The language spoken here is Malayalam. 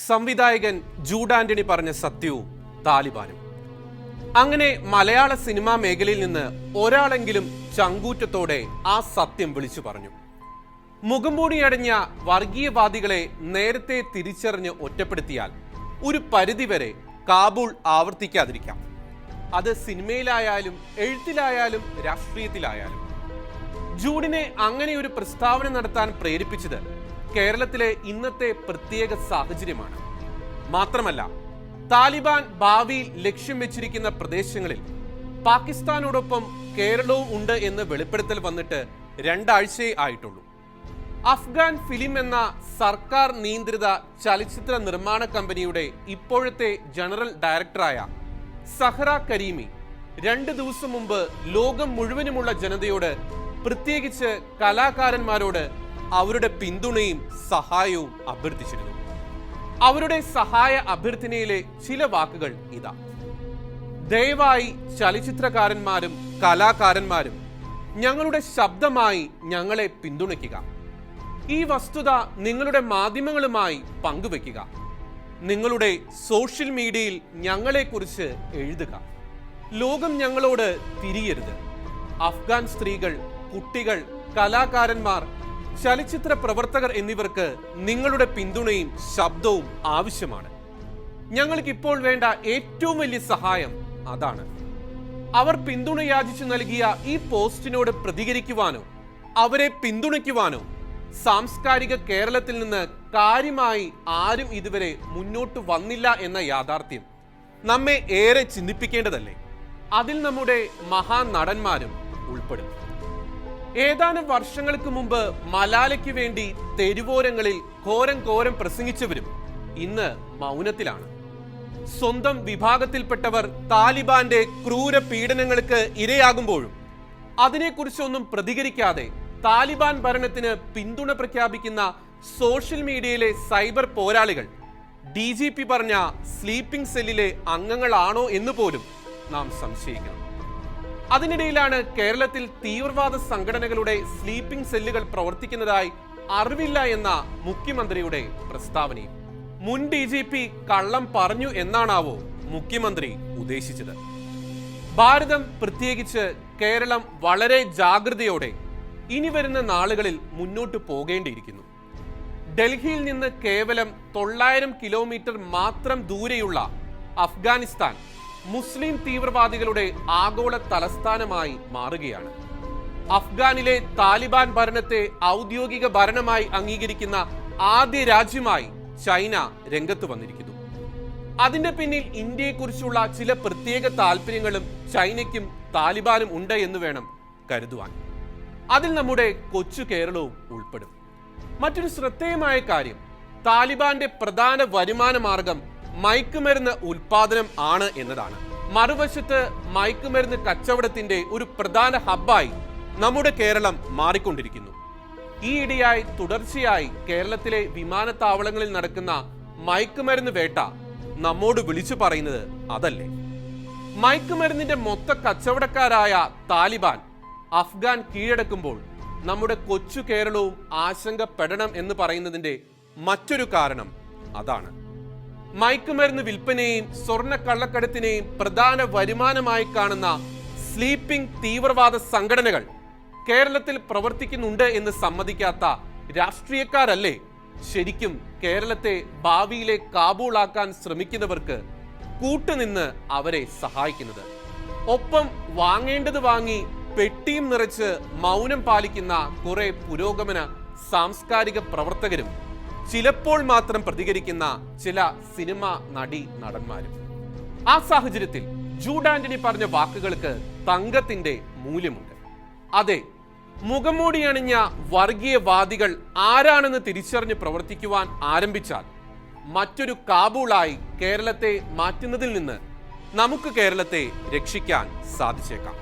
സംവിധായകൻ ജൂഡ് ആന്റണി പറഞ്ഞ സത്യവും താലിബാനും. അങ്ങനെ മലയാള സിനിമാ മേഖലയിൽ നിന്ന് ഒരാളെങ്കിലും ചങ്കൂറ്റത്തോടെ ആ സത്യം വിളിച്ചു പറഞ്ഞു. മുഖംമൂടിയടഞ്ഞ വർഗീയവാദികളെ നേരത്തെ തിരിച്ചറിഞ്ഞ് ഒറ്റപ്പെടുത്തിയാൽ ഒരു പരിധിവരെ കാബൂൾ ആവർത്തിക്കാതിരിക്കാം. അത് സിനിമയിലായാലും എഴുത്തിലായാലും രാഷ്ട്രീയത്തിലായാലും. ജൂഡിനെ അങ്ങനെ ഒരു പ്രസ്താവന നടത്താൻ പ്രേരിപ്പിച്ചത് കേരളത്തിലെ ഇന്നത്തെ പ്രത്യേക സാഹചര്യമാണ്. മാത്രമല്ല, താലിബാൻ ഭാവിയിൽ ലക്ഷ്യം വെച്ചിരിക്കുന്ന പ്രദേശങ്ങളിൽ പാകിസ്ഥാനോടൊപ്പം കേരളവും ഉണ്ട് എന്ന് വെളിപ്പെടുത്തൽ വന്നിട്ട് 2 ആഴ്ചയേ ആയിട്ടുള്ളൂ. അഫ്ഗാൻ ഫിലിം എന്ന സർക്കാർ നിയന്ത്രിത ചലച്ചിത്ര നിർമ്മാണ കമ്പനിയുടെ ഇപ്പോഴത്തെ ജനറൽ ഡയറക്ടറായ സഹ്റ കരീമി 2 ദിവസം മുമ്പ് ലോകം മുഴുവനുമുള്ള ജനതയോട്, പ്രത്യേകിച്ച് കലാകാരന്മാരോട് അവരുടെ പിന്തുണയും സഹായവും അഭ്യർത്ഥിച്ചിരുന്നു. അവരുടെ സഹായ അഭ്യർത്ഥനയിലെ ചില വാക്കുകൾ ഇതാ: ദയവായി ചലച്ചിത്രകാരന്മാരും കലാകാരന്മാരും ഞങ്ങളുടെ ശബ്ദമായി ഞങ്ങളെ പിന്തുണയ്ക്കുക. ഈ വസ്തുത നിങ്ങളുടെ മാധ്യമങ്ങളുമായി പങ്കുവെക്കുക. നിങ്ങളുടെ സോഷ്യൽ മീഡിയയിൽ ഞങ്ങളെക്കുറിച്ച് എഴുതുക. ലോകം ഞങ്ങളോട് തിരിയരുത്. അഫ്ഗാൻ സ്ത്രീകൾ, കുട്ടികൾ, കലാകാരന്മാർ, ചലച്ചിത്ര പ്രവർത്തകർ എന്നിവർക്ക് നിങ്ങളുടെ പിന്തുണയും ശബ്ദവും ആവശ്യമാണ്. ഞങ്ങൾക്ക് ഇപ്പോൾ വേണ്ട ഏറ്റവും വലിയ സഹായം അതാണ്. അവർ പിന്തുണ യാചിച്ചു നൽകിയ ഈ പോസ്റ്റിനോട് പ്രതികരിക്കുവാനോ അവരെ പിന്തുണയ്ക്കുവാനോ സാംസ്കാരിക കേരളത്തിൽ നിന്ന് കാര്യമായി ആരും ഇതുവരെ മുന്നോട്ട് വന്നില്ല എന്ന യാഥാർത്ഥ്യം നമ്മെ ഏറെ ചിന്തിപ്പിക്കേണ്ടതല്ലേ? അതിൽ നമ്മുടെ മഹാനടന്മാരും ഉൾപ്പെടും. ഏതാനും വർഷങ്ങൾക്ക് മുമ്പ് മലാലയ്ക്ക് വേണ്ടി തെരുവോരങ്ങളിൽ ഘോരം പ്രസംഗിച്ചവരും ഇന്ന് മൗനത്തിലാണ്. സ്വന്തം വിഭാഗത്തിൽപ്പെട്ടവർ താലിബാന്റെ ക്രൂര പീഡനങ്ങൾക്ക് ഇരയാകുമ്പോഴും അതിനെക്കുറിച്ചൊന്നും പ്രതികരിക്കാതെ താലിബാൻ ഭരണത്തിന് പിന്തുണ പ്രഖ്യാപിക്കുന്ന സോഷ്യൽ മീഡിയയിലെ സൈബർ പോരാളികൾ DGP പറഞ്ഞ സ്ലീപ്പിംഗ് സെല്ലിലെ അംഗങ്ങളാണോ എന്ന് പോലും നാം സംശയിക്കണം. അതിനിടയിലാണ് കേരളത്തിൽ തീവ്രവാദ സംഘടനകളുടെ സ്ലീപ്പിംഗ് സെല്ലുകൾ പ്രവർത്തിക്കുന്നതായി അറിവില്ല എന്ന മുഖ്യമന്ത്രിയുടെ പ്രസ്താവനയും. മുൻ DGP കള്ളം പറഞ്ഞു എന്നാണാവോ മുഖ്യമന്ത്രി ഉദ്ദേശിച്ചത്? ഭാരതം, പ്രത്യേകിച്ച് കേരളം, വളരെ ജാഗ്രതയോടെ ഇനി വരുന്ന നാളുകളിൽ മുന്നോട്ട് പോകേണ്ടിയിരിക്കുന്നു. ഡൽഹിയിൽ നിന്ന് കേവലം 900 കിലോമീറ്റർ മാത്രം ദൂരെയുള്ള അഫ്ഗാനിസ്ഥാൻ മുസ്ലിം തീവ്രവാദികളുടെ ആഗോള തലസ്ഥാനമായി മാറുകയാണ്. അഫ്ഗാനിലെ താലിബാൻ ഭരണത്തെ ഔദ്യോഗിക ഭരണമായി അംഗീകരിക്കുന്ന ആദ്യ രാജ്യമായി ചൈന രംഗത്ത് വന്നിരിക്കുന്നു. അതിന്റെ പിന്നിൽ ഇന്ത്യയെക്കുറിച്ചുള്ള ചില പ്രത്യേക താല്പര്യങ്ങളും ചൈനയ്ക്കും താലിബാനും ഉണ്ട് എന്ന് വേണം കരുതുവാൻ. അതിൽ നമ്മുടെ കൊച്ചു കേരളവും ഉൾപ്പെടും. മറ്റൊരു ശ്രദ്ധേയമായ കാര്യം, താലിബാന്റെ പ്രധാന വരുമാന മാർഗം മയക്കുമരുന്ന് ഉൽപാദനം ആണ് എന്നതാണ്. മറുവശത്ത് മയക്കുമരുന്ന് കച്ചവടത്തിന്റെ ഒരു പ്രധാന ഹബ്ബായി നമ്മുടെ കേരളം മാറിക്കൊണ്ടിരിക്കുന്നു. ഈയിടെയായി തുടർച്ചയായി കേരളത്തിലെ വിമാനത്താവളങ്ങളിൽ നടക്കുന്ന മയക്കുമരുന്ന് വേട്ട നമ്മോട് വിളിച്ചു പറയുന്നത് അതല്ലേ? മയക്കുമരുന്നിന്റെ മൊത്ത കച്ചവടക്കാരായ താലിബാൻ അഫ്ഗാൻ കീഴടക്കുമ്പോൾ നമ്മുടെ കൊച്ചു കേരളവും ആശങ്കപ്പെടണം എന്ന് പറയുന്നതിന്റെ മറ്റൊരു കാരണം അതാണ്. മയക്കുമരുന്ന് വിൽപ്പനയെയും സ്വർണ്ണ കള്ളക്കടത്തിനെയും പ്രധാന വരുമാനമായി കാണുന്ന സ്ലീപ്പിംഗ് തീവ്രവാദ സംഘടനകൾ കേരളത്തിൽ പ്രവർത്തിക്കുന്നുണ്ട് എന്ന് സമ്മതിക്കാത്ത രാഷ്ട്രീയക്കാരല്ലേ ശരിക്കും കേരളത്തെ ഭാവിയിലെ കാബൂളാക്കാൻ ശ്രമിക്കുന്നവർക്ക് കൂട്ടുനിന്ന് അവരെ സഹായിക്കുന്നത്? ഒപ്പം വാങ്ങേണ്ടത് വാങ്ങി പെട്ടിയും നിറച്ച് മൗനം പാലിക്കുന്ന കുറെ പുരോഗമന സാംസ്കാരിക പ്രവർത്തകരും ചിലപ്പോൾ മാത്രം പ്രതികരിക്കുന്ന ചില സിനിമ നടന്മാരും. ആ സാഹചര്യത്തിൽ ജൂഡ് ആന്റണി പറഞ്ഞ വാക്കുകൾക്ക് തങ്കത്തിന്റെ മൂല്യമുണ്ട്. അതെ, മുഖംമൂടി അണിഞ്ഞ വർഗീയവാദികൾ ആരാണെന്ന് തിരിച്ചറിഞ്ഞ് പ്രവർത്തിക്കുവാൻ ആരംഭിച്ചാൽ മറ്റൊരു കാബൂളായി കേരളത്തെ മാറ്റുന്നതിൽ നിന്ന് നമുക്ക് കേരളത്തെ രക്ഷിക്കാൻ സാധിച്ചേക്കാം.